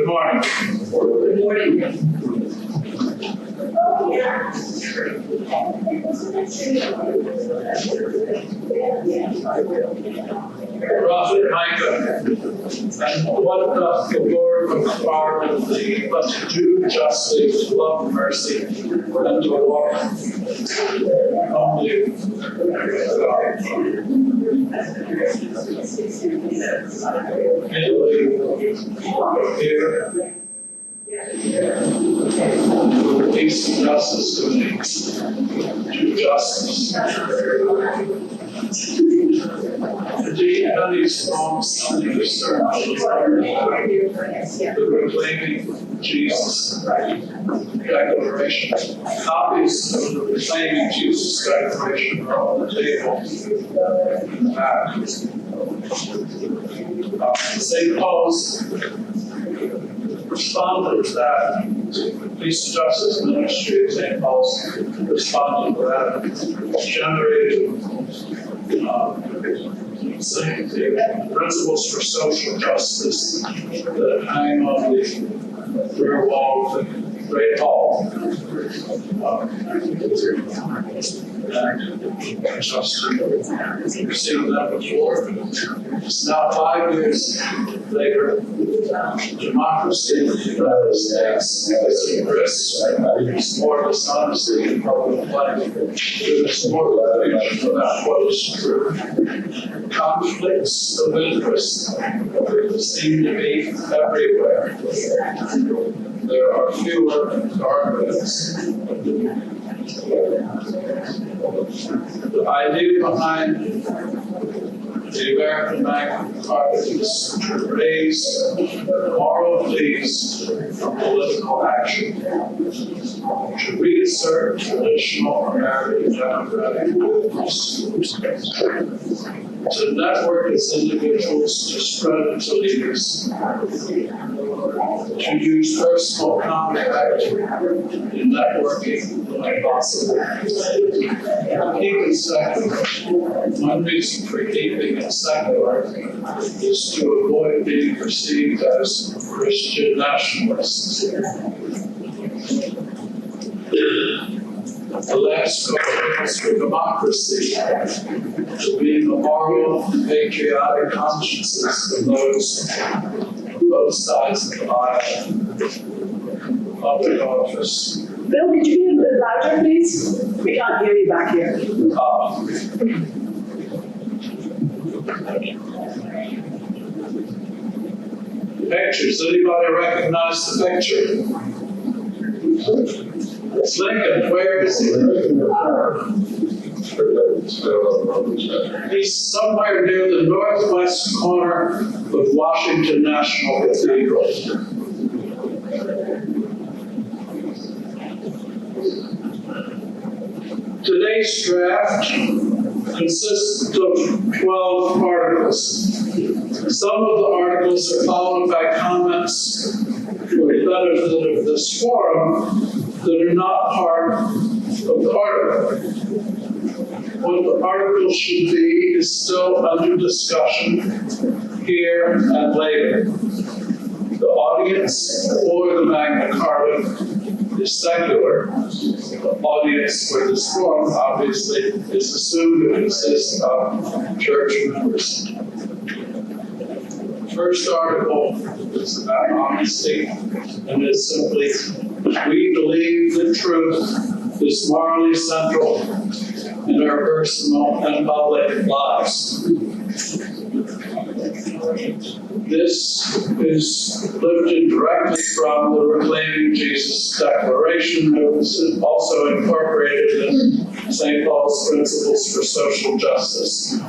morning. Good morning. Prophet Micah, and what doth the Lord require of thee but to do justly, to love mercy, and to walk humbly with God. Here, peace and justice to me, to justice. Indeed, many songs on the sermons are the proclaiming Jesus declaration. Copies of the proclaiming Jesus declaration are on the table in the back. St. Paul's responded to that. Peace and Justice Ministry of St. Paul's responded to that, generated the principles for social justice that hang on the rear wall of the Great Hall. Just received that before. It's now 5 years later. Democracy in the United States is at risk. There's more dishonesty in public life. There's more confusion about what is true. Conflicts of interest seem to be everywhere. There are fewer guardrails. The idea behind the American Magna Carta is to raise moral pleas from political action, to reassert traditional American democratic values, to network as individuals to spread it to leaders, to use personal contact in networking when possible, to keep it secular. One reason for keeping it secular is to avoid being perceived as Christian nationalists. The last goal is for democracy to be the moral and patriotic consciences of those on both sides of the aisle in public office. Bill, could you be a bit louder, please? We can't hear you back here. Pictures. Anybody recognize the picture? It's Lincoln. Where is he? He's somewhere near the northwest corner of Washington National Cathedral. Today's draft consists of 12 articles. Some of the articles are followed by comments for the benefit of this forum that are not part of the article. What the article should be is still under discussion here and later. The audience for the Magna Carta is secular. The audience for this forum, obviously, is assumed to consist of church members. The first article is about honesty, and it's simply, we believe that truth is morally central in our personal and public lives. This is lifted directly from the Proclaiming Jesus Declaration, that was also incorporated in St. Paul's Principles for Social Justice.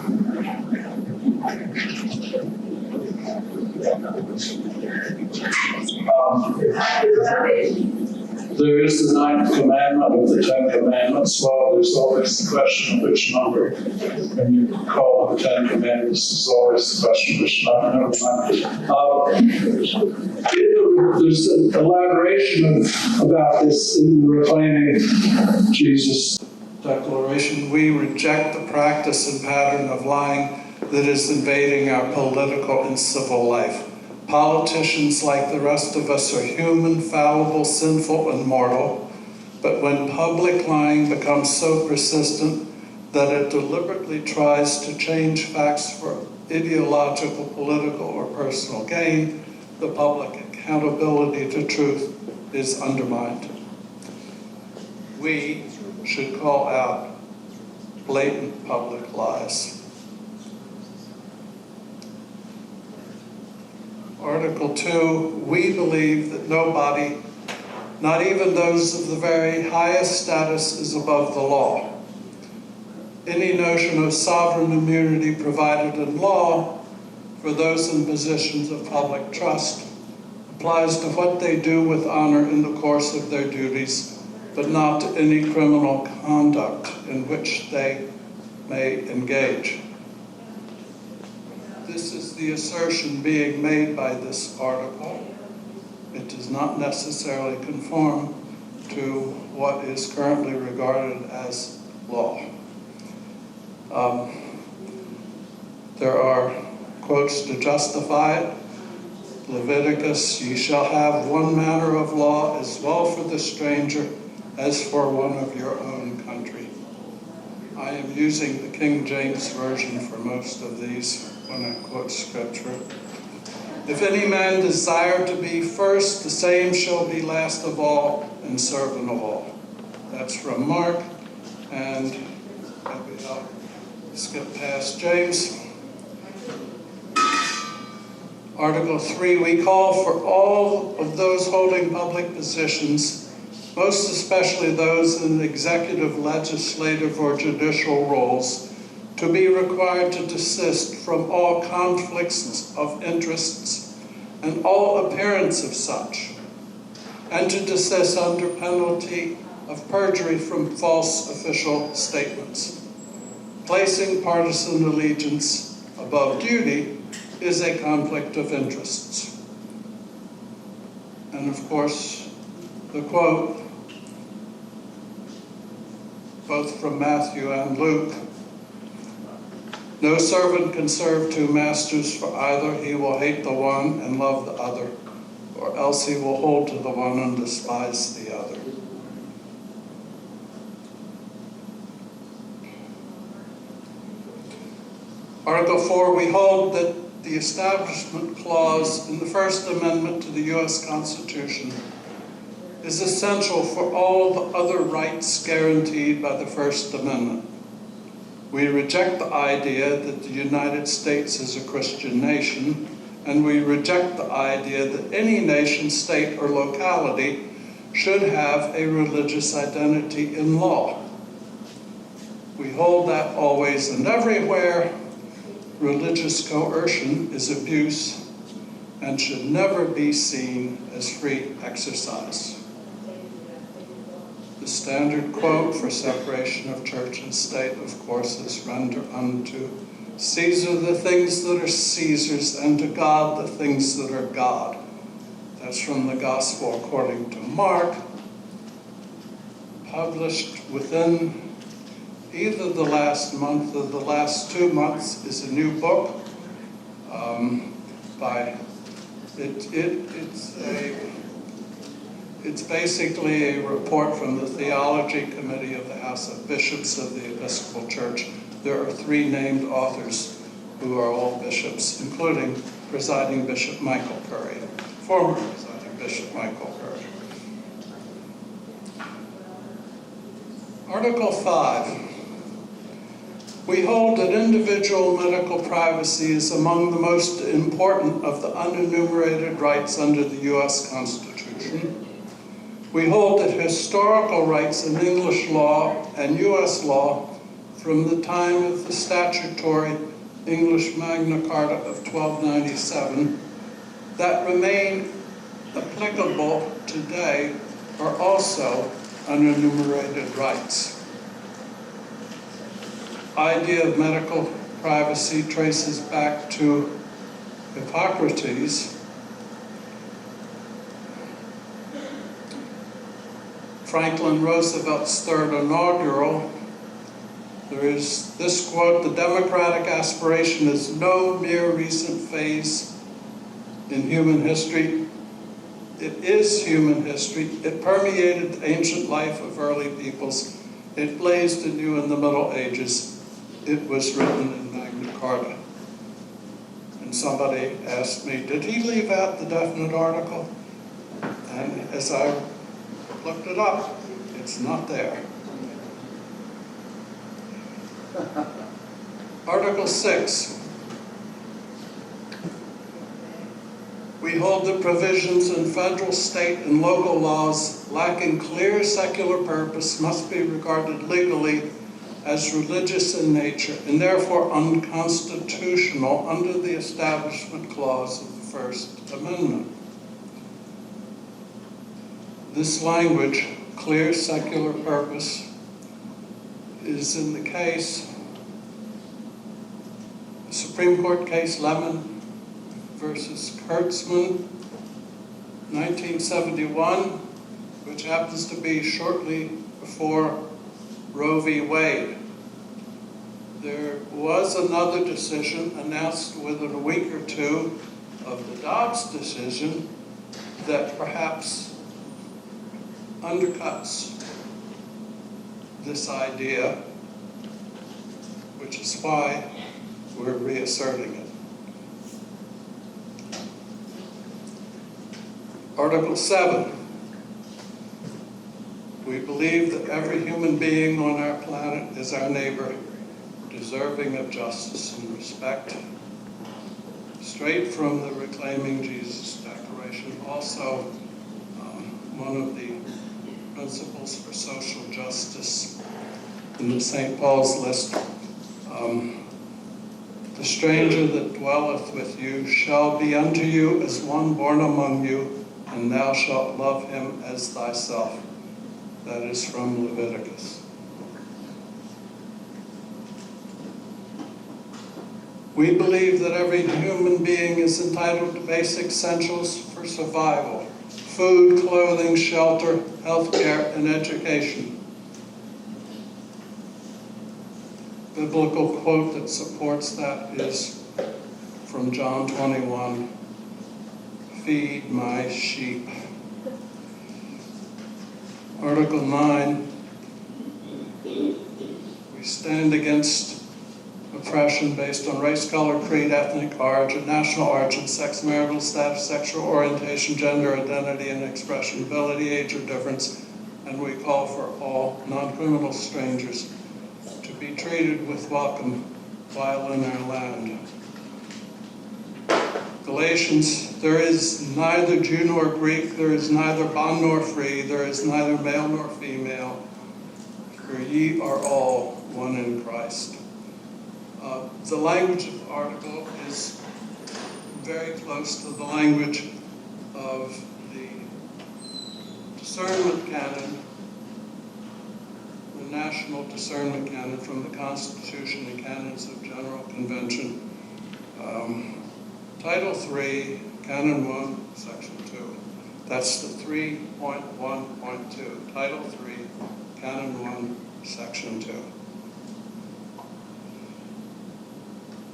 There is the 9th commandment of the 10 Commandments. Well, there's always the question of which number. When you call the 10 Commandments, there's always the question of which number. Never mind. There's an elaboration about this in the Proclaiming Jesus Declaration. We reject the practice and pattern of lying that is invading our political and civil life. Politicians, like the rest of us, are human, fallible, sinful, and mortal. But when public lying becomes so persistent that it deliberately tries to change facts for ideological, political, or personal gain, the public accountability to truth is undermined. We should call out blatant public lies. Article 2, we believe that nobody, not even those of the very highest status, is above the law. Any notion of sovereign immunity provided in law for those in positions of public trust applies to what they do with honor in the course of their duties, but not to any criminal conduct in which they may engage. This is the assertion being made by this article. It does not necessarily conform to what is currently regarded as law. There are quotes to justify it. Leviticus, ye shall have one manner of law as well for the stranger as for one of your own country. I am using the King James Version for most of these when I quote scripture. If any man desire to be first, the same shall be last of all and servant of all. That's from Mark, and maybe I'll skip past James. Article 3, we call for all of those holding public positions, most especially those in executive, legislative, or judicial roles, to be required to desist from all conflicts of interests and all appearance of such, and to desist under penalty of perjury from false official statements. Placing partisan allegiance above duty is a conflict of interests. And of course, the quote, both from Matthew and Luke, no servant can serve two masters, for either he will hate the one and love the other, or else he will hold to the one and despise the other. Article 4, we hold that the Establishment Clause in the First Amendment to the U.S. Constitution is essential for all the other rights guaranteed by the First Amendment. We reject the idea that the United States is a Christian nation, and we reject the idea that any nation, state, or locality should have a religious identity in law. We hold that always and everywhere. Religious coercion is abuse and should never be seen as free exercise. The standard quote for separation of church and state, of course, is render unto Caesar the things that are Caesar's, and to God the things that are God. That's from the Gospel according to Mark, published within either the last month or the last 2 months, is a new book it's basically a report from the Theology Committee of the House of Bishops of the Episcopal Church. There are 3 named authors who are all bishops, including Presiding Bishop Michael Curry, former Presiding Bishop Michael Curry. Article 5. We hold that individual medical privacy is among the most important of the unenumerated rights under the U.S. Constitution. We hold that historical rights in English law and U.S. law from the time of the statutory English Magna Carta of 1297 that remain applicable today are also unenumerated rights. Idea of medical privacy traces back to Hippocrates. Franklin Roosevelt's third inaugural, there is this quote, "The democratic aspiration is no mere recent phase in human history. It is human history. It permeated the ancient life of early peoples. It blazed anew in the Middle Ages. It was written in Magna Carta. And somebody asked me, did he leave out the definite article? And as I looked it up, it's not there. Article 6. We hold that provisions in federal, state, and local laws lacking clear secular purpose must be regarded legally as religious in nature and therefore unconstitutional under the Establishment Clause of the First Amendment. This language, clear secular purpose, is in the case, the Supreme Court case Lemon versus Kurtzman, 1971, which happens to be shortly before Roe v. Wade. There was another decision announced within a week or two of the Dobbs decision that perhaps undercuts this idea, which is why we're reasserting it. Article 7. We believe that every human being on our planet is our neighbor, deserving of justice and respect. Straight from the Reclaiming Jesus Declaration, also one of the principles for social justice in the St. Paul's list. The stranger that dwelleth with you shall be unto you as one born among you, and thou shalt love him as thyself. That is from Leviticus. We believe that every human being is entitled to basic essentials for survival: food, clothing, shelter, health care, and education. Biblical quote that supports that is from John 21, "Feed my sheep." Article 9, we stand against oppression based on race, color, creed, ethnic origin, national origin, sex, marital status, sexual orientation, gender identity, and expression, ability, age, or difference, and we call for all non-criminal strangers to be treated with welcome while in our land. Galatians, there is neither Jew nor Greek, there is neither bond nor free, there is neither male nor female, for ye are all one in Christ. The language of the article is very close to the language of the discernment canon, the national discernment canon from the Constitution and Canons of General Convention. Title 3, Canon 1, Section 2. That's the 3.1.2. Title 3, Canon 1, Section 2.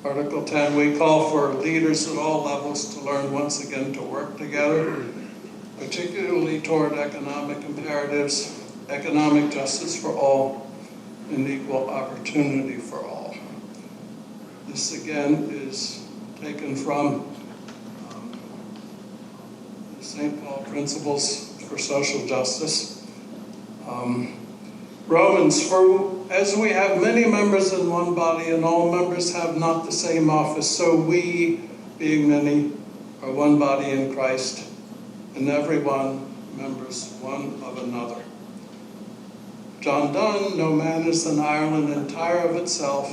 Article 10, we call for leaders at all levels to learn once again to work together, particularly toward economic imperatives, economic justice for all, and equal opportunity for all. This again is taken from the St. Paul Principles for Social Justice. Romans, for as we have many members in one body, and all members have not the same office, so we, being many, are one body in Christ, and every one members one of another. John Donne, no man is an island entire of itself.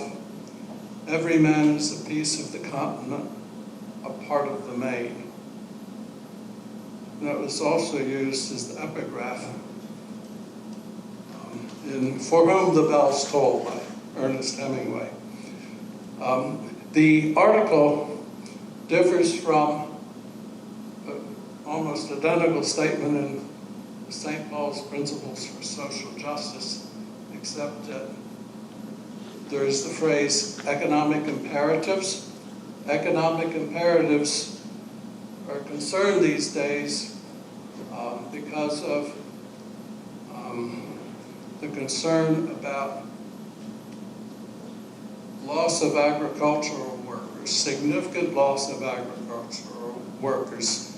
Every man is a piece of the continent, a part of the main. That was also used as the epigraph in For Whom the Bells Toll by Ernest Hemingway. The article differs from almost identical statement in St. Paul's Principles for Social Justice, except that there is the phrase economic imperatives. Economic imperatives are concerned these days because of the concern about loss of agricultural workers, significant loss of agricultural workers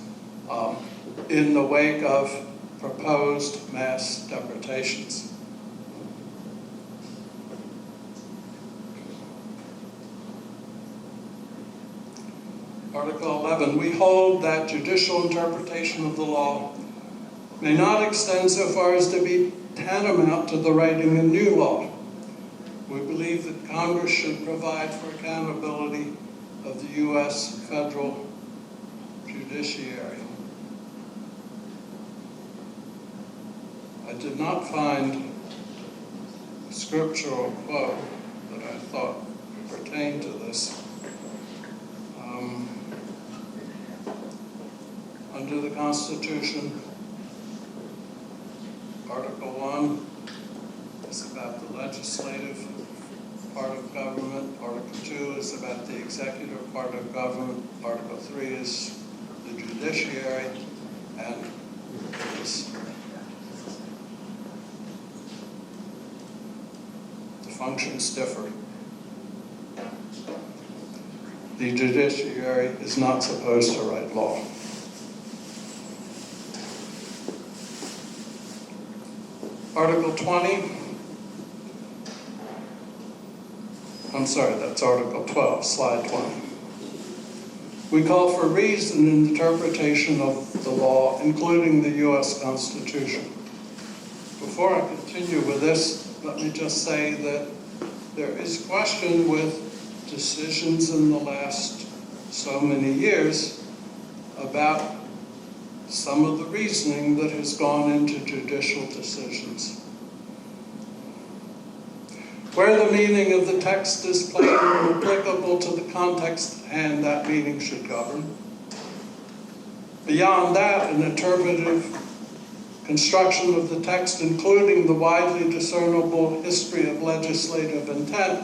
in the wake of proposed mass deportations. Article 11, we hold that judicial interpretation of the law may not extend so far as to be tantamount to the writing a new law. We believe that Congress should provide for accountability of the U.S. federal judiciary. I did not find a scriptural quote that I thought pertained to this. Under the Constitution, Article 1 is about the legislative part of government. Article 2 is about the executive part of government. Article 3 is the judiciary, and the functions differ. The judiciary is not supposed to write law. Article 20, I'm sorry, that's Article 12, slide 20. We call for reason in interpretation of the law, including the U.S. Constitution. Before I continue with this, let me just say that there is question with decisions in the last so many years about some of the reasoning that has gone into judicial decisions. Where the meaning of the text is plain and applicable to the context at hand, that meaning should govern. Beyond that, an interpretive construction of the text, including the widely discernible history of legislative intent,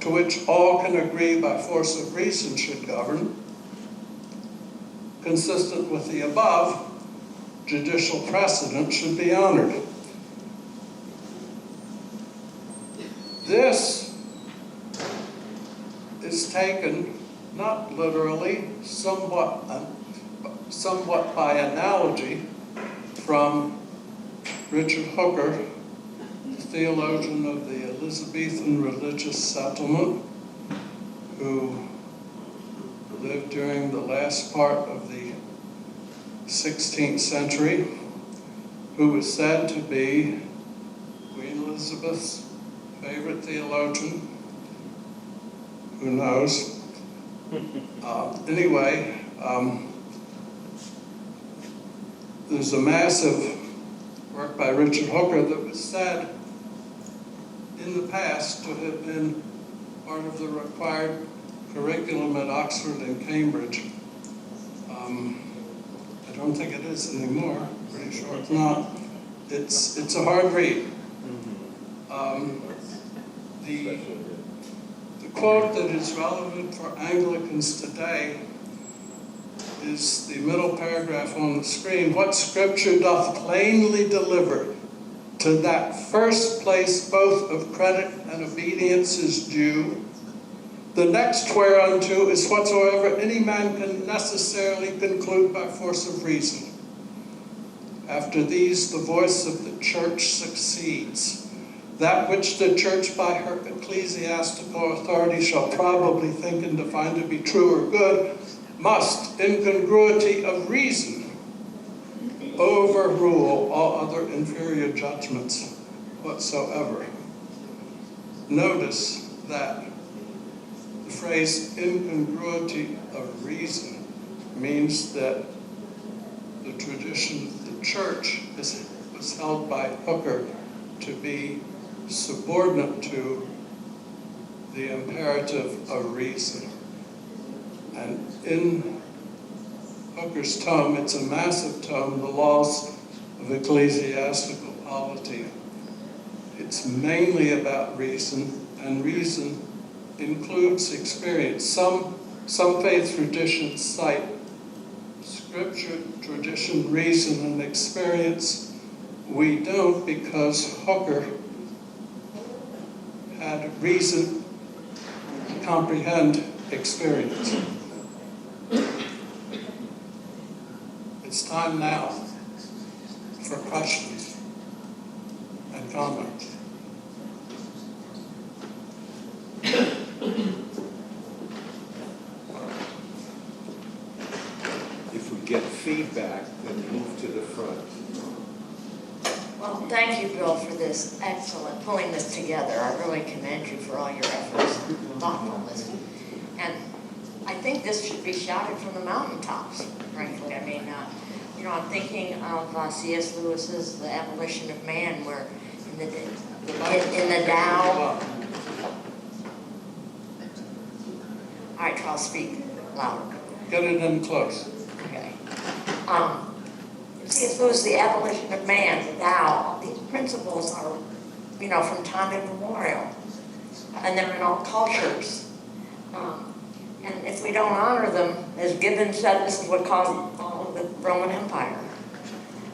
to which all can agree by force of reason, should govern. Consistent with the above, judicial precedent should be honored. This is taken, not literally, somewhat by analogy, from Richard Hooker, the theologian of the Elizabethan religious settlement, who lived during the last part of the 16th century, who was said to be Queen Elizabeth's favorite theologian. Who knows? Anyway, there's a massive work by Richard Hooker that was said in the past to have been part of the required curriculum at Oxford and Cambridge. I don't think it is anymore. I'm pretty sure it's not. It's a hard read. The quote that is relevant for Anglicans today is the middle paragraph on the screen. What scripture doth plainly deliver, to that first place both of credit and obedience is due. The next whereunto is whatsoever any man can necessarily conclude by force of reason. After these, the voice of the church succeeds. That which the church by her ecclesiastical authority shall probably think and define to be true or good, must, in congruity of reason, overrule all other inferior judgments whatsoever. Notice that the phrase incongruity of reason means that the tradition of the church was held by Hooker to be subordinate to the imperative of reason. And in Hooker's tome, it's a massive tome, The Laws of Ecclesiastical Polity. It's mainly about reason, and reason includes experience. Some faith traditions cite scripture, tradition, reason, and experience. We don't, because Hooker had reason to comprehend experience. It's time now for questions and comments. If we get feedback, then move to the front. Well, thank you, Bill, for this excellent, pulling this together. I really commend you for all your efforts and thoughtfulness. And I think this should be shouted from the mountaintops, frankly. I mean, I'm thinking of C.S. Lewis's The Abolition of Man, where in the Tao. All right, I'll speak louder. Get it in close. Okay. C.S. Lewis, The Abolition of Man, the Tao, these principles are, from time immemorial. And they're in all cultures. And if we don't honor them, as Gibbon said, this is what caused all of the Roman Empire.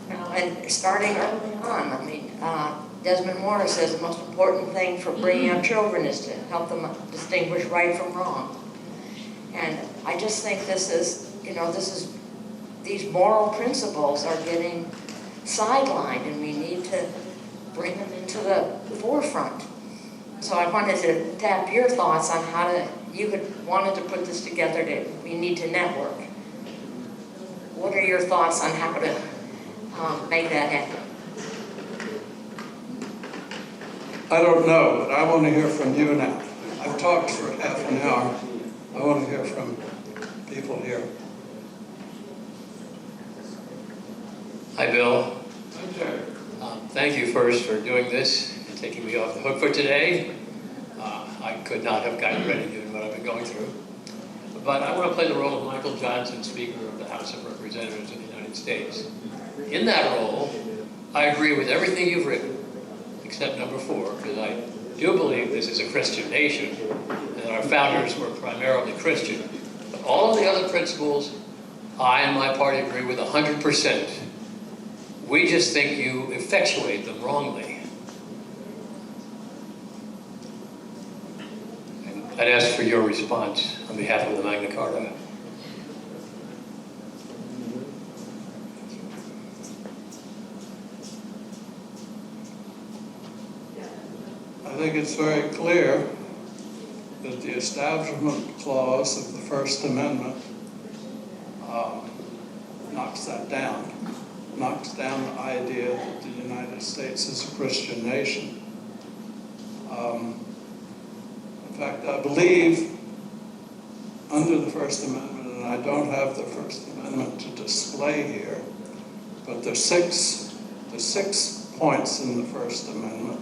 And starting early on, Desmond Morris says the most important thing for bringing up children is to help them distinguish right from wrong. And I just think these moral principles are getting sidelined, and we need to bring them into the forefront. So I wanted to tap your thoughts on how you had wanted to put this together. We need to network. What are your thoughts on how to make that happen? I don't know, but I want to hear from you now. I've talked for half an hour. I want to hear from people here. Hi, Bill. Hi, Jerry. Thank you first for doing this and taking me off the hook for today. I could not have gotten ready given what I've been going through. But I want to play the role of Michael Johnson, Speaker of the House of Representatives of the United States. In that role, I agree with everything you've written, except number 4, because I do believe this is a Christian nation, and that our founders were primarily Christian. But all of the other principles, I and my party agree with 100%. We just think you effectuate them wrongly. And I'd ask for your response on behalf of the Magna Carta. I think it's very clear that the Establishment Clause of the First Amendment knocks that down. Knocks down the idea that the United States is a Christian nation. In fact, I believe under the First Amendment, and I don't have the First Amendment to display here, but there's six points in the First Amendment,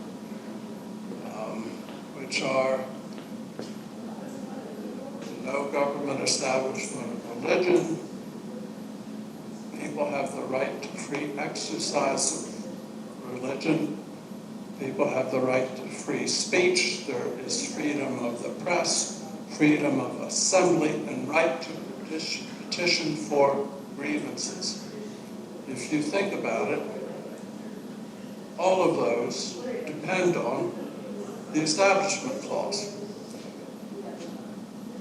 which are no government establishment of religion. People have the right to free exercise of religion. People have the right to free speech. There is freedom of the press, freedom of assembly, and right to petition for grievances. If you think about it, all of those depend on the Establishment Clause.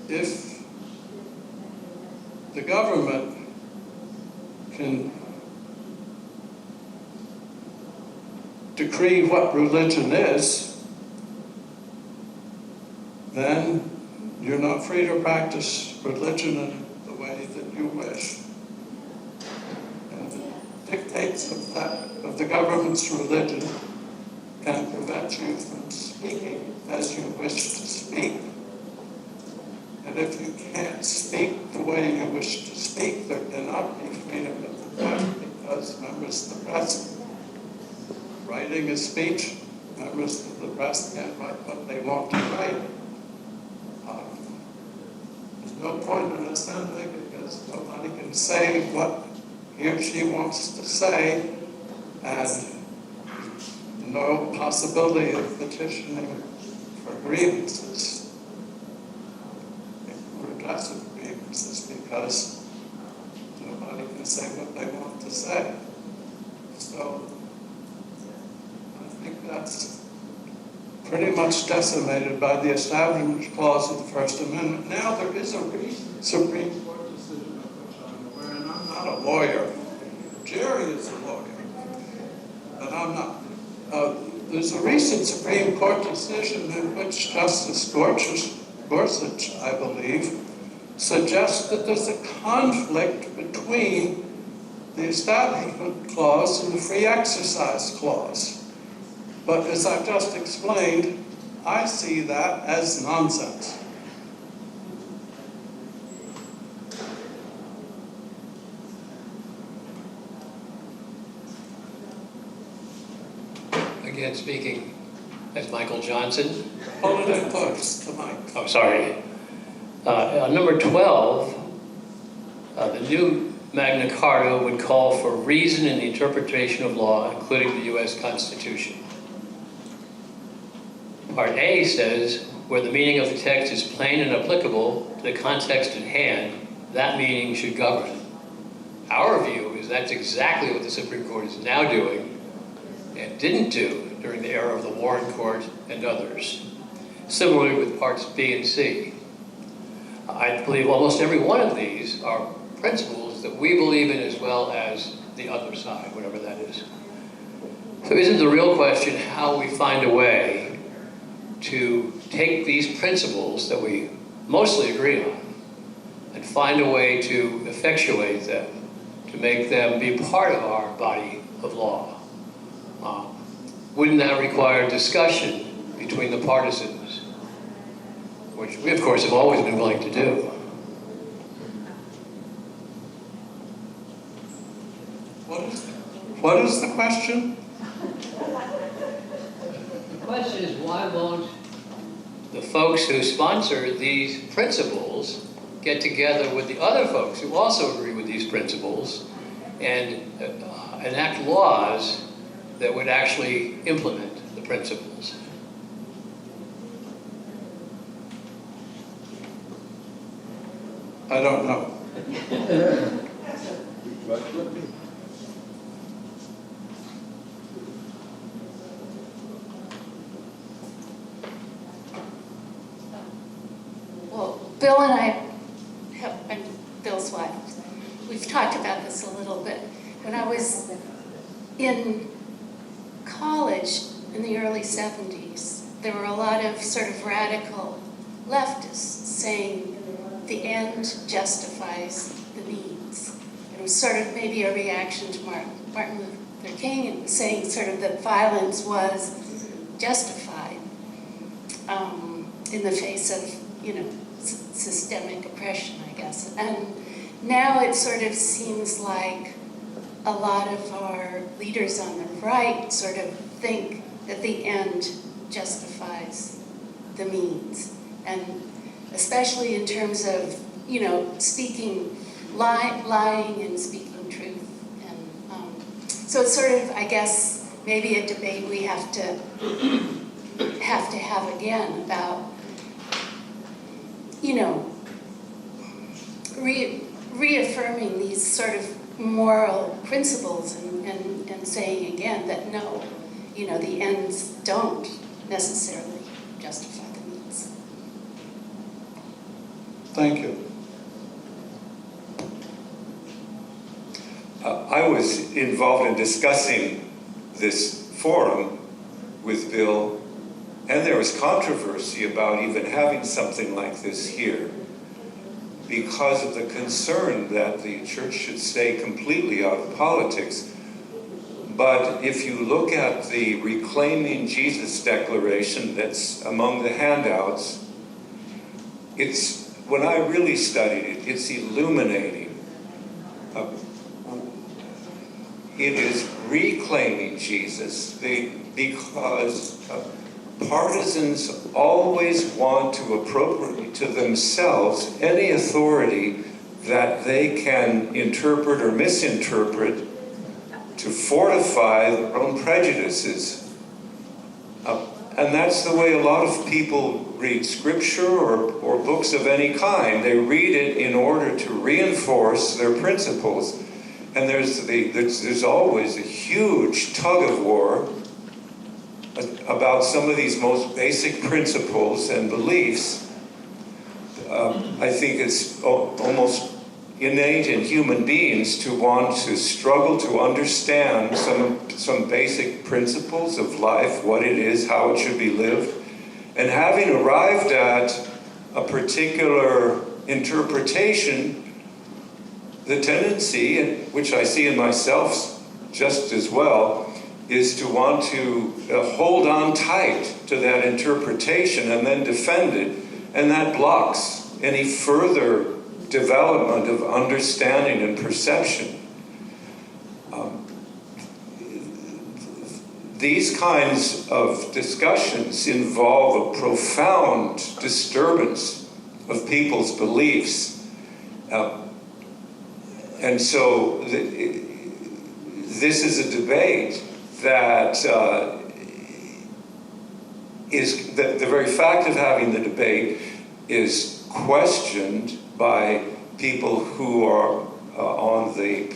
If the government can decree what religion is, then you're not free to practice religion in the way that you wish. And the dictates of the government's religion can prevent you from speaking as you wish to speak. And if you can't speak the way you wish to speak, there cannot be freedom of the press, because members of the press writing a speech, members of the press can't write what they want to write. There's no point in assembly because nobody can say what he or she wants to say, and no possibility of petitioning for grievances, redress of grievances, because nobody can So I think that's pretty much decimated by the Establishment Clause of the First Amendment. Now, there is a recent Supreme Court decision of which I'm aware, and I'm not a lawyer. Jerry is a lawyer, but I'm not. There's a recent Supreme Court decision in which Justice Gorsuch, I believe, suggests that there's a conflict between the Establishment Clause and the Free Exercise Clause. But as I've just explained, I see that as nonsense. Again, speaking as Michael Johnson. Hold it in close, the mic. Oh, sorry. On number 12, the new Magna Carta would call for reason in the interpretation of law, including the U.S. Constitution. Part A says, where the meaning of the text is plain and applicable to the context at hand, that meaning should govern. Our view is that's exactly what the Supreme Court is now doing and didn't do during the era of the Warren Court and others. Similarly with parts B and C. I believe almost every one of these are principles that we believe in as well as the other side, whatever that is. So isn't the real question how we find a way to take these principles that we mostly agree on and find a way to effectuate them, to make them be part of our body of law? Wouldn't that require discussion between the partisans, which we, of course, have always been willing to do? What is the question? The question is, why won't the folks who sponsor these principles get together with the other folks who also agree with these principles and enact laws that would actually implement the principles? I don't know. Well, Bill and I I'm Bill's wife. We've talked about this a little bit. When I was in college in the early 70s, there were a lot of sort of radical leftists saying the end justifies the means. It was sort of maybe a reaction to Martin Luther King and saying sort of that violence was justified in the face of, you know, systemic oppression, I guess. And now it sort of seems like a lot of our leaders on the right sort of think that the end justifies the means. And especially in terms of, you know, lying and speaking truth. And so it's sort of, I guess, maybe a debate we have to have again about, you know, reaffirming these sort of moral principles and saying again that no, you know, the ends don't necessarily justify the means. Thank you. I was involved in discussing this forum with Bill, and there was controversy about even having something like this here because of the concern that the church should stay completely out of politics. But if you look at the Reclaiming Jesus Declaration that's among the handouts, when I really studied it, it's illuminating. It is reclaiming Jesus because partisans always want to appropriate to themselves any authority that they can interpret or misinterpret to fortify their own prejudices. And that's the way a lot of people read scripture or books of any kind. They read it in order to reinforce their principles. And there's always a huge tug of war about some of these most basic principles and beliefs. I think it's almost innate in human beings to want to struggle to understand some basic principles of life, what it is, how it should be lived. And having arrived at a particular interpretation, the tendency, which I see in myself just as well, is to want to hold on tight to that interpretation and then defend it, and that blocks any further development of understanding and perception. These kinds of discussions involve a profound disturbance of people's beliefs. And so this is a debate that is, the very fact of having the debate is questioned by people who are on the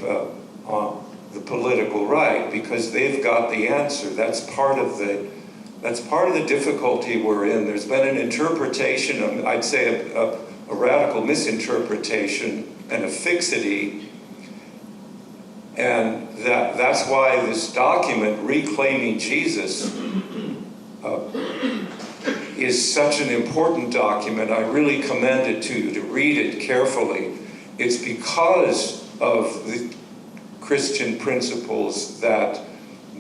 political right, because they've got the answer. That's part of the difficulty we're in. There's been an interpretation, I'd say a radical misinterpretation and a fixity, and that's why this document, Reclaiming Jesus, is such an important document. I really commend it to you to read it carefully. It's because of the Christian principles that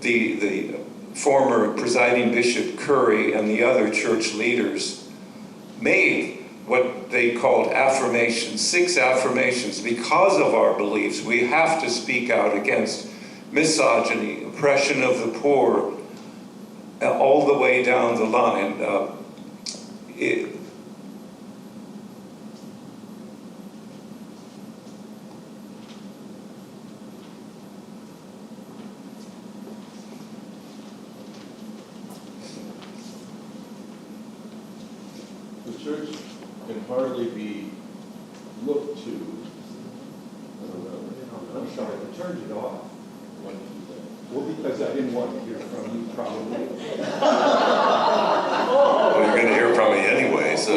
the former presiding Bishop Curry and the other church leaders made what they called affirmations, 6 affirmations. Because of our beliefs, we have to speak out against misogyny, oppression of the poor, all the way down the line. The church can hardly be looked to. I'm sorry, I turned it off. When you do that. Well, because I didn't want to hear from you, probably. Well, you're going to hear from me anyway, so.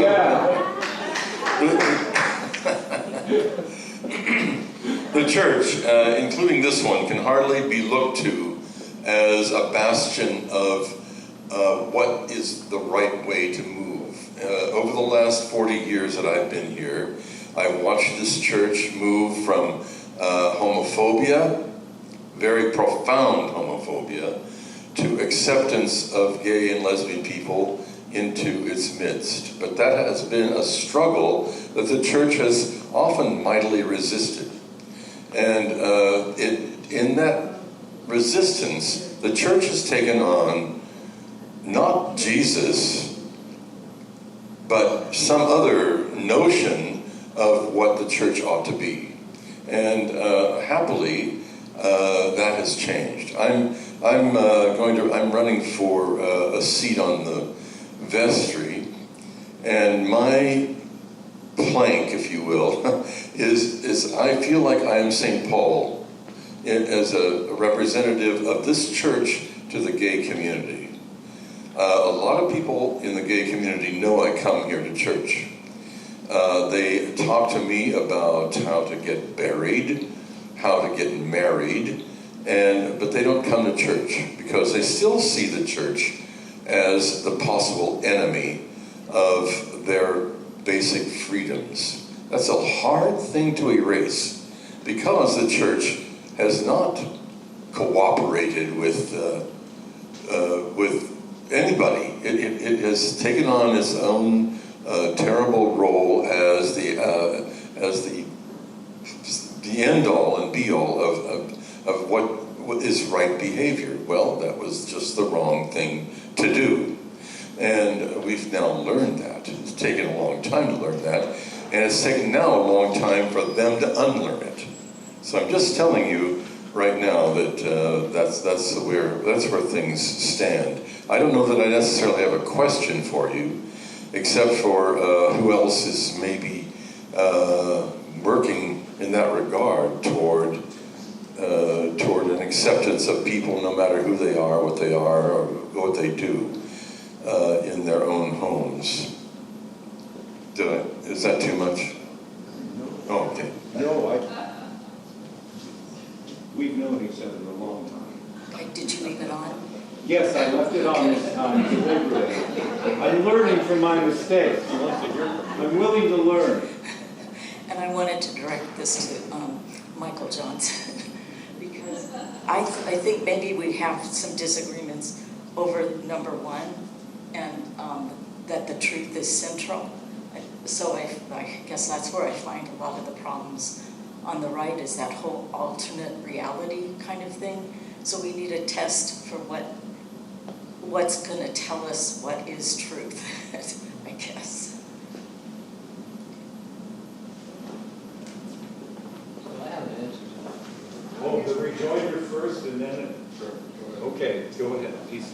The church, including this one, can hardly be looked to as a bastion of what is the right way to move. Over the last 40 years that I've been here, I've watched this church move from homophobia, very profound homophobia, to acceptance of gay and lesbian people into its midst. But that has been a struggle that the church has often mightily resisted. And in that resistance, the church has taken on not Jesus, but some other notion of what the church ought to be. And happily, that has changed. I'm running for a seat on the vestry, and my plank, if you will, is I feel like I am St. Paul as a representative of this church to the gay community. A lot of people in the gay community know I come here to church. They talk to me about how to get buried, how to get married, but they don't come to church because they still see the church as the possible enemy of their basic freedoms. That's a hard thing to erase because the church has not cooperated with anybody. It has taken on its own terrible role as the end-all and be-all of what is right behavior. Well, that was just the wrong thing to do. And we've now learned that. It's taken a long time to learn that. And it's taken now a long time for them to unlearn it. So I'm just telling you right now that that's where things stand. I don't know that I necessarily have a question for you, except for who else is maybe working in that regard toward toward an acceptance of people, no matter who they are, or what they do in their own homes. Is that too much? Oh, okay. No, we've known each other a long time. Okay, did you leave it on? Yes, I left it on this time deliberately. I'm learning from my mistakes. I'm willing to learn. And I wanted to direct this to Michael Johnson, because I think maybe we have some disagreements over number one, and that the truth is central. So I guess that's where I find a lot of the problems on the right, is that whole alternate reality kind of thing. So we need a test for what's going to tell us what is truth, I guess. Oh, the rejoinder first and then, okay, go ahead, please.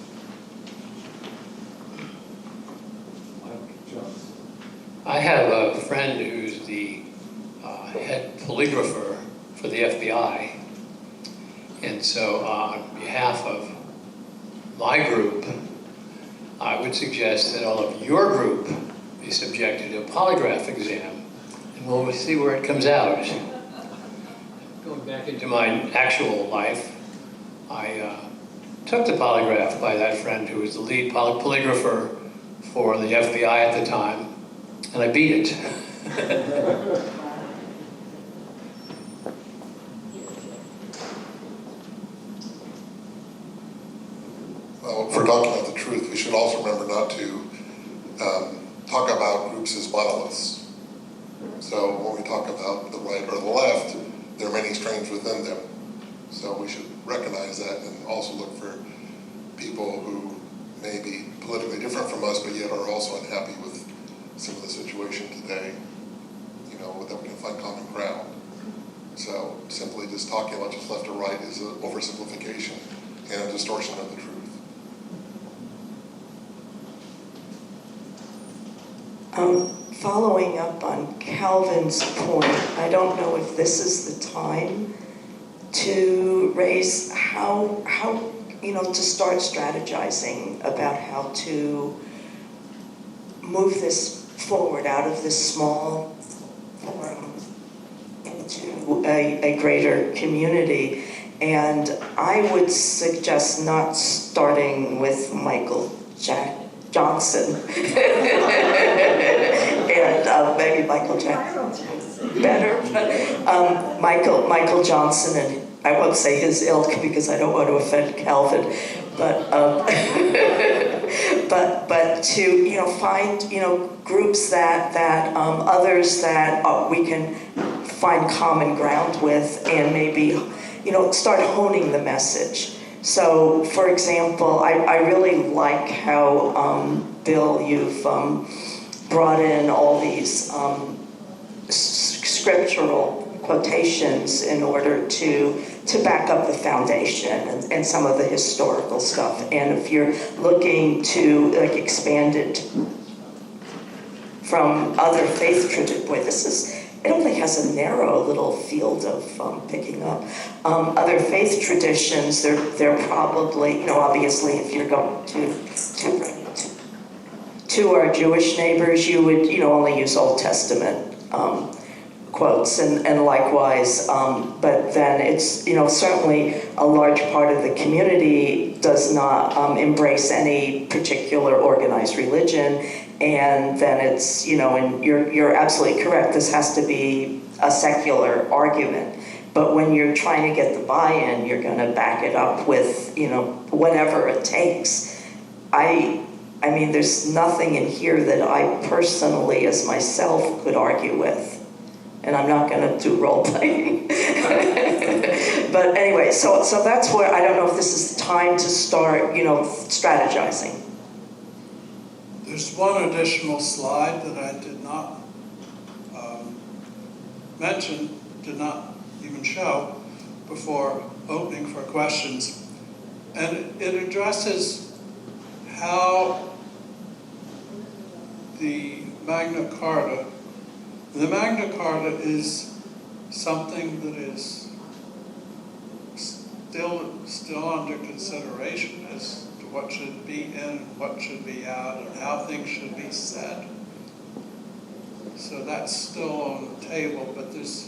I have a friend who's the head polygrapher for the FBI. And so on behalf of my group, I would suggest that all of your group be subjected to a polygraph exam, and we'll see where it comes out. Going back into my actual life, I took the polygraph by that friend who was the lead polygrapher for the FBI at the time, and I beat it. Well, if we're talking about the truth, we should also remember not to talk about groups as monoliths. So when we talk about the right or the left, there are many strains within them. So we should recognize that and also look for people who may be politically different from us, but yet are also unhappy with some of the situation today, that we can find common ground. So simply just talking about just left or right is an oversimplification and a distortion of the truth. Following up on Calvin's point, I don't know if this is the time to raise how to start strategizing about how to move this forward out of this small forum into a greater community. And I would suggest not starting with Michael Johnson and maybe Michael Jackson better, but Michael Johnson, and I won't say his ilk because I don't want to offend Calvin, but but to find groups that others that we can find common ground with, and maybe start honing the message. So, for example, I really like how, Bill, you've brought in all these scriptural quotations in order to back up the foundation and some of the historical stuff. And if you're looking to expand it from other faith traditions, boy, it only has a narrow little field of picking up. Other faith traditions, they're probably, obviously if you're going to our Jewish neighbors, you would, only use Old Testament quotes, and likewise, but then it's, certainly a large part of the community does not embrace any particular organized religion. And then it's, and you're absolutely correct, this has to be a secular argument. But when you're trying to get the buy-in, you're going to back it up with, whatever it takes. I mean, there's nothing in here that I personally, as myself, could argue with. And I'm not going to do role-playing. But anyway, so that's where, I don't know if this is the time to start, strategizing. There's one additional slide that I did not mention, did not even show before opening for questions. And it addresses how the Magna Carta, the Magna Carta is something that is still under consideration as to what should be in and what should be out and how things should be said. So that's still on the table, but it's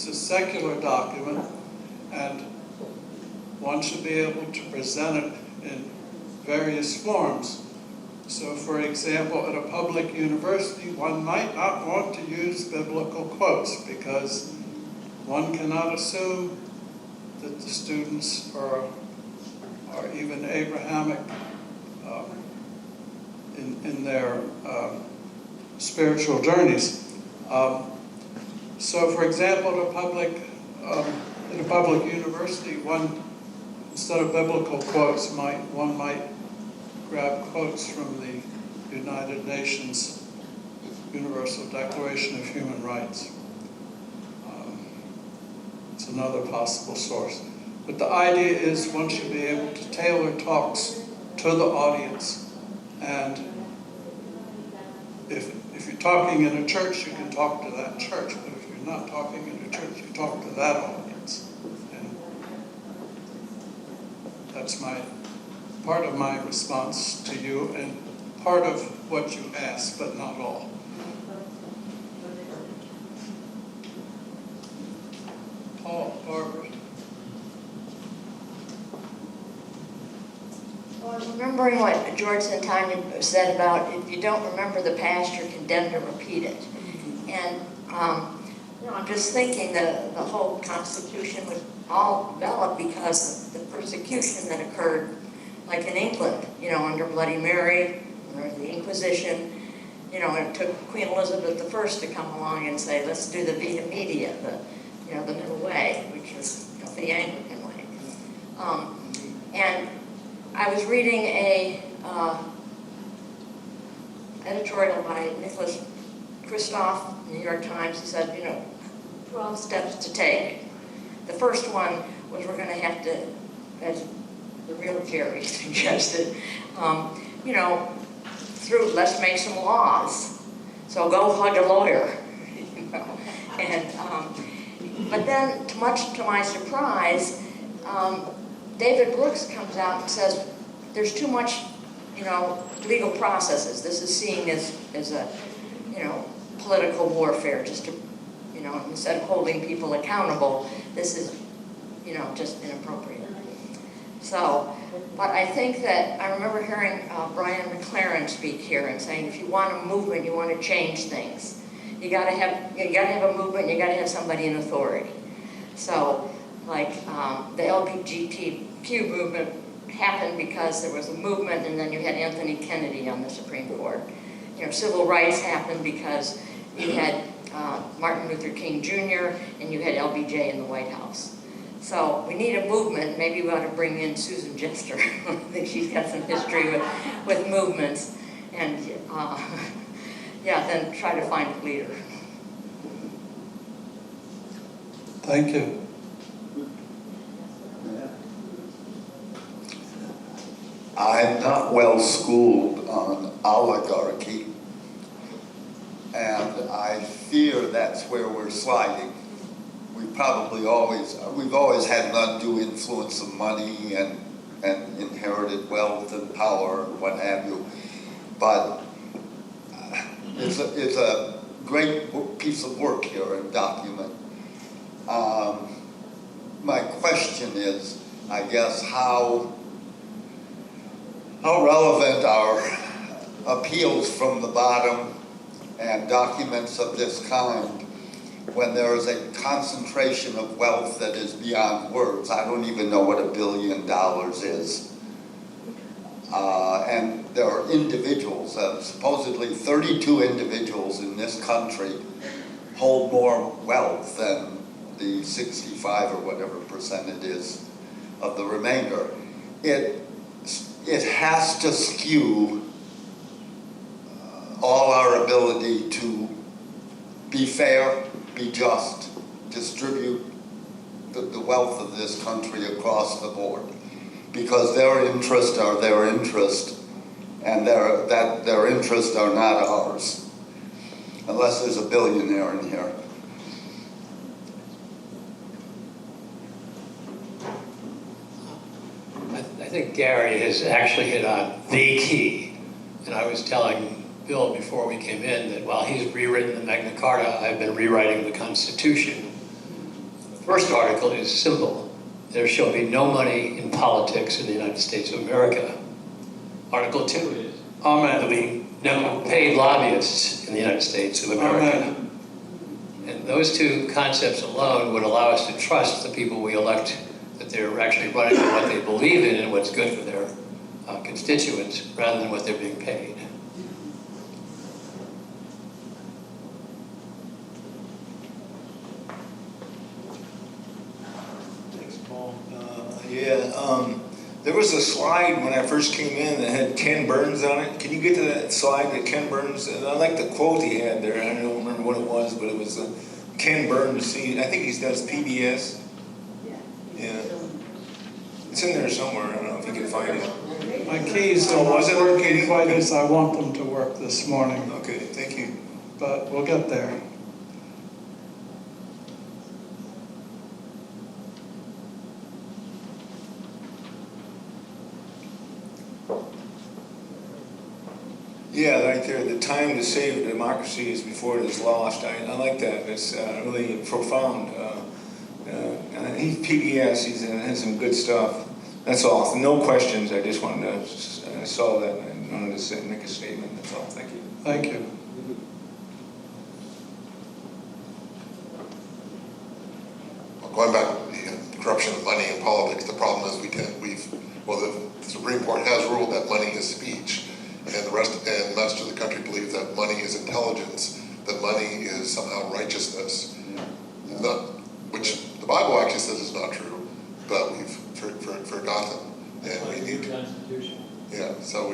a secular document, and one should be able to present it in various forms. So, for example, at a public university, one might not want to use biblical quotes because one cannot assume that the students are even Abrahamic in their spiritual journeys. So, for example, at a public university, one, instead of biblical quotes, one might grab quotes from the United Nations Universal Declaration of Human Rights. It's another possible source. But the idea is one should be able to tailor talks to the audience. And if you're talking in a church, you can talk to that church. But if you're not talking in a church, you talk to that audience. And that's part of my response to you, and part of what you asked, but not all. Paul, Barbara. Well, I was remembering what George Santana said about if you don't remember the past, you're condemned to repeat it. And I'm just thinking the whole Constitution was all developed because of the persecution that occurred, like in England, under Bloody Mary, or the Inquisition. It took Queen Elizabeth I to come along and say, let's do the Vita Media, the middle way, which is the Anglican way. And I was reading a editorial by Nicholas Kristof in the New York Times. He said, 12 steps to take. The first one was we're going to have to, as the real Jerry suggested, let's make some laws. So go hug a lawyer. And but then, much to my surprise, David Brooks comes out and says there's too much, legal processes. This is seen as a, political warfare, just to, instead of holding people accountable, this is, just inappropriate. So, but I think that I remember hearing Brian McLaren speak here and saying, if you want a movement, you want to change things, you got to have a movement. You got to have somebody in authority. So, like the LGBTQ movement happened because there was a movement, and then you had Anthony Kennedy on the Supreme Court. Civil rights happened because you had Martin Luther King Jr. and you had LBJ in the White House. So we need a movement. Maybe we ought to bring in Susan Jester. I think she's got some history with movements. And then try to find a leader. Thank you. I'm not well schooled on oligarchy, and I fear that's where we're sliding. We've always had an undue influence of money and inherited wealth and power and what have you. But it's a great piece of work here and document. My question is, I guess, how relevant are appeals from the bottom and documents of this kind when there is a concentration of wealth that is beyond words? I don't even know what $1 billion is. And there are individuals, supposedly 32 individuals in this country hold more wealth than the 65 or whatever percent it is of the remainder. It has to skew all our ability to be fair, be just, distribute the wealth of this country across the board. Because their interests are their interest, and their interests are not ours, unless there's a billionaire in here. I think Gary has actually hit on the key. And I was telling Bill before we came in that while he's rewritten the Magna Carta, I've been rewriting the Constitution. The first article is simple. There shall be no money in politics in the United States of America. Article 2 is, there'll be no paid lobbyists in the United States of America. Amen. And those two concepts alone would allow us to trust the people we elect, that they're actually running for what they believe in and what's good for their constituents, rather than what they're being paid. Thanks, Paul. There was a slide when I first came in that had Ken Burns on it. Can you get to that slide that Ken Burns, and I like the quote he had there. I don't remember what it was, but it was Ken Burns. I think he does PBS. Yeah. It's in there somewhere. I don't know if you can find it. My keys Oh, don't was it work working? quite as I want them to work this morning, Okay, thank you. but we'll get there. Yeah, right there. The time to save democracy is before it is lost. I like that. It's really profound. He's PBS. He has some good stuff. That's all. No questions. I just wanted to saw that and wanted to make a statement. That's all. Thank you. Thank you. Going back to the corruption of money in politics, the problem is the Supreme Court has ruled that money is speech, and the rest of the country believes that money is intelligence, that money is somehow righteousness, which the Bible actually says is not true, but we've forgotten, and we need to. Yeah, so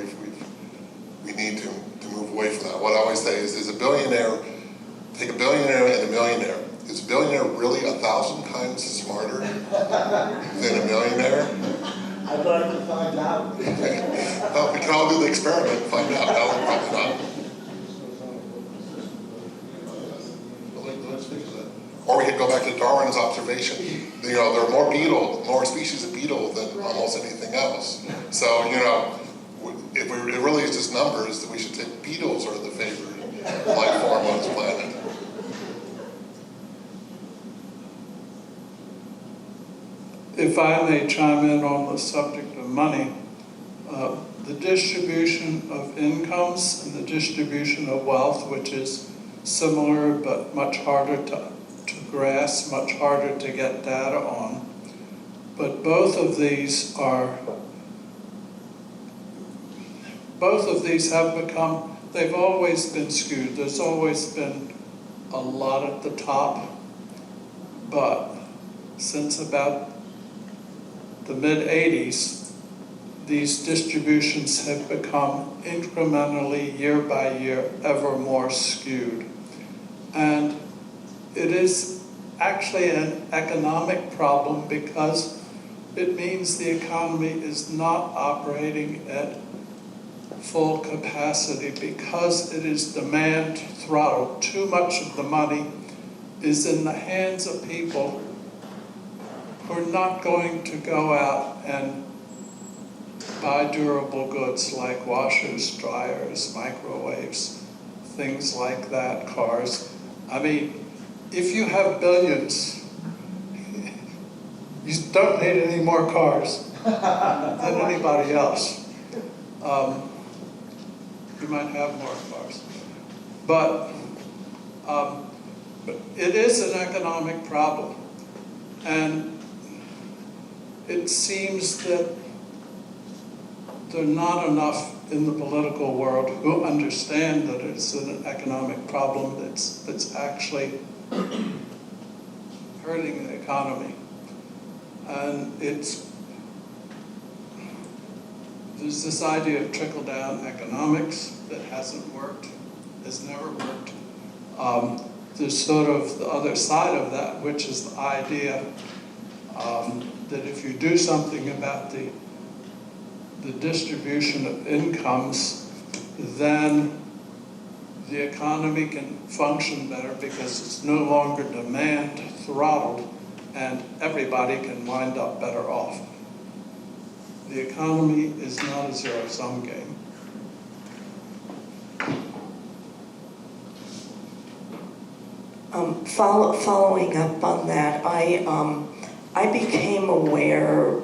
we need to move away from that. What I always say is a billionaire, take a billionaire and a millionaire. Is a billionaire really 1,000 times smarter than a millionaire? I'd like to find out. Well, we can all do the experiment and find out. No, probably not. Or we could go back to Darwin's observation. There are more species of beetle than almost anything else. So, if it really is just numbers, then we should say beetles are the favored life form on this planet. If I may chime in on the subject of money, the distribution of incomes and the distribution of wealth, which is similar but much harder to grasp, much harder to get data on. But both of these have become, they've always been skewed. There's always been a lot at the top, but since about the mid-'80s, these distributions have become incrementally, year by year, ever more skewed. And it is actually an economic problem because it means the economy is not operating at full capacity because it is demand throttled. Too much of the money is in the hands of people who are not going to go out and buy durable goods like washers, dryers, microwaves, things like that, cars. I mean, if you have billions, you don't need any more cars than anybody else. You might have more cars. But it is an economic problem. And it seems that there are not enough in the political world who understand that it's an economic problem that's actually hurting the economy. And there's this idea of trickle-down economics that hasn't worked, has never worked. There's sort of the other side of that, which is the idea that if you do something about the distribution of incomes, then the economy can function better because it's no longer demand throttled and everybody can wind up better off. The economy is not a zero-sum game. Following up on that, I became aware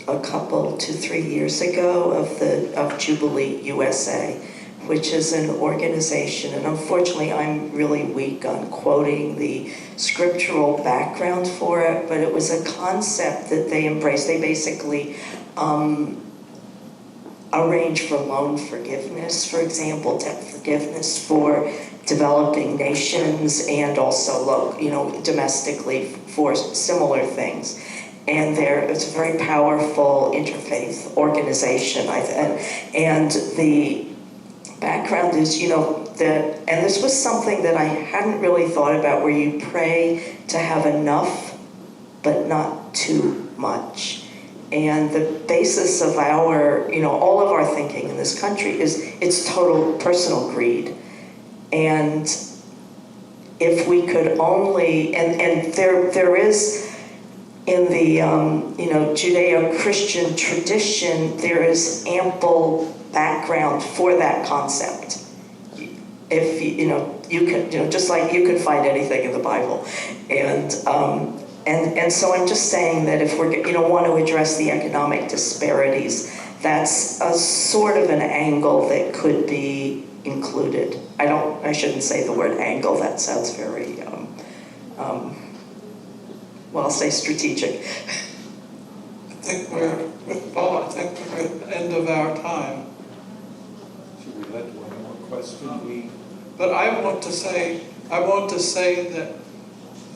a couple to 3 years ago of Jubilee USA, which is an organization, and unfortunately I'm really weak on quoting the scriptural background for it, but it was a concept that they embraced. They basically arrange for loan forgiveness, for example, debt forgiveness for developing nations and also, domestically for similar things. And it's a very powerful interfaith organization. And the background is, and this was something that I hadn't really thought about, where you pray to have enough, but not too much. And the basis of all of our thinking in this country is it's total personal greed. And if we could only, and there is, in the Judeo-Christian tradition, there is ample background for that concept. If you can, just like you can find anything in the Bible, and so I'm just saying that if we're want to address the economic disparities, that's a sort of an angle that could be included. I shouldn't say the word angle. That sounds very well, I'll say strategic. I think we're at the end of our time. Should we let one more question? But I want to say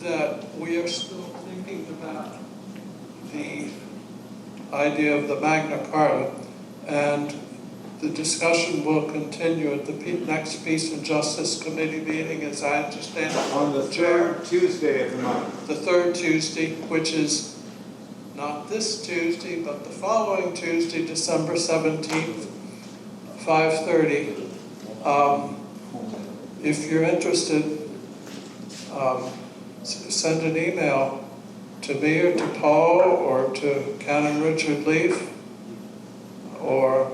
that we are still thinking about the idea of the Magna Carta, and the discussion will continue at the next Peace and Justice Committee meeting, as I understand it. On the third Tuesday of the month. The third Tuesday, which is not this Tuesday, but the following Tuesday, December 17th, 5:30. If you're interested, send an email to me or to Paul or to Canon Richard Leaf or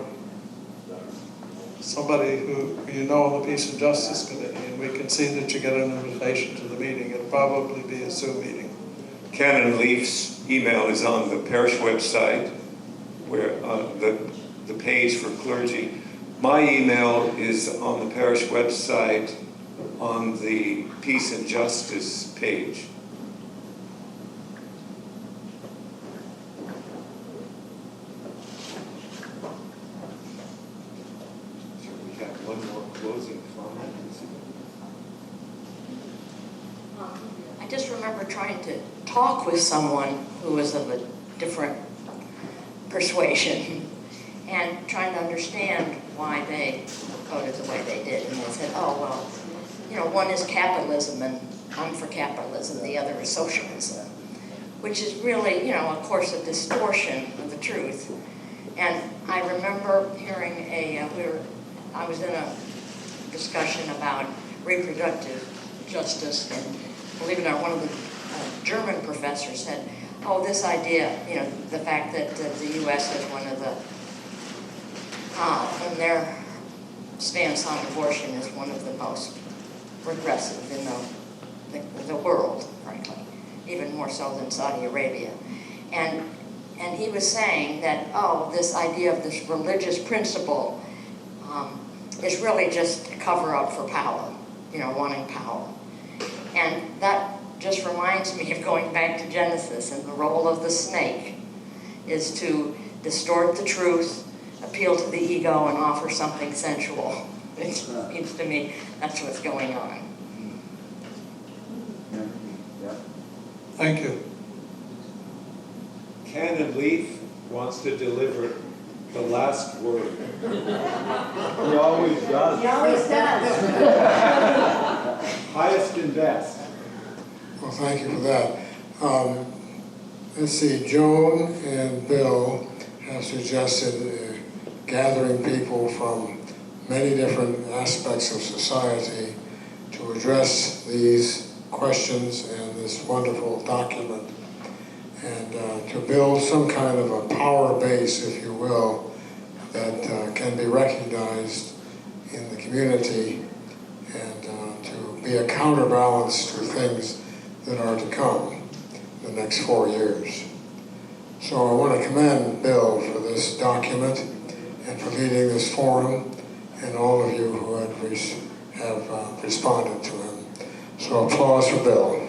somebody who on the Peace and Justice Committee, and we can see that you get an invitation to the meeting. It'll probably be a Zoom meeting. Canon Leaf's email is on the parish website, where the page for clergy. My email is on the parish website on the Peace and Justice page. One more closing comment. I just remember trying to talk with someone who was of a different persuasion and trying to understand why they voted the way they did. And they said, oh, well, one is capitalism and I'm for capitalism, the other is socialism, which is really, of course, a distortion of the truth. And I remember hearing I was in a discussion about reproductive justice, and believe it or not, one of the German professors said, oh, this idea, the fact that the U.S. is one of the, and their stance on abortion is one of the most regressive in the world, frankly, even more so than Saudi Arabia. And he was saying that, oh, this idea of this religious principle is really just a cover-up for power, wanting power. And that just reminds me of going back to Genesis, and the role of the snake is to distort the truth, appeal to the ego, and offer something sensual. It seems to me that's what's going on. Thank you. Canon Leaf wants to deliver the last word. He always does. He always does. Highest and best. Well, thank you for that. Let's see, Joan and Bill have suggested gathering people from many different aspects of society to address these questions and this wonderful document. and to build some kind of a power base, if you will, that can be recognized in the community and to be a counterbalance to things that are to come in the next 4 years. So I want to commend Bill for this document and for leading this forum, and all of you who have responded to him. So applause for Bill.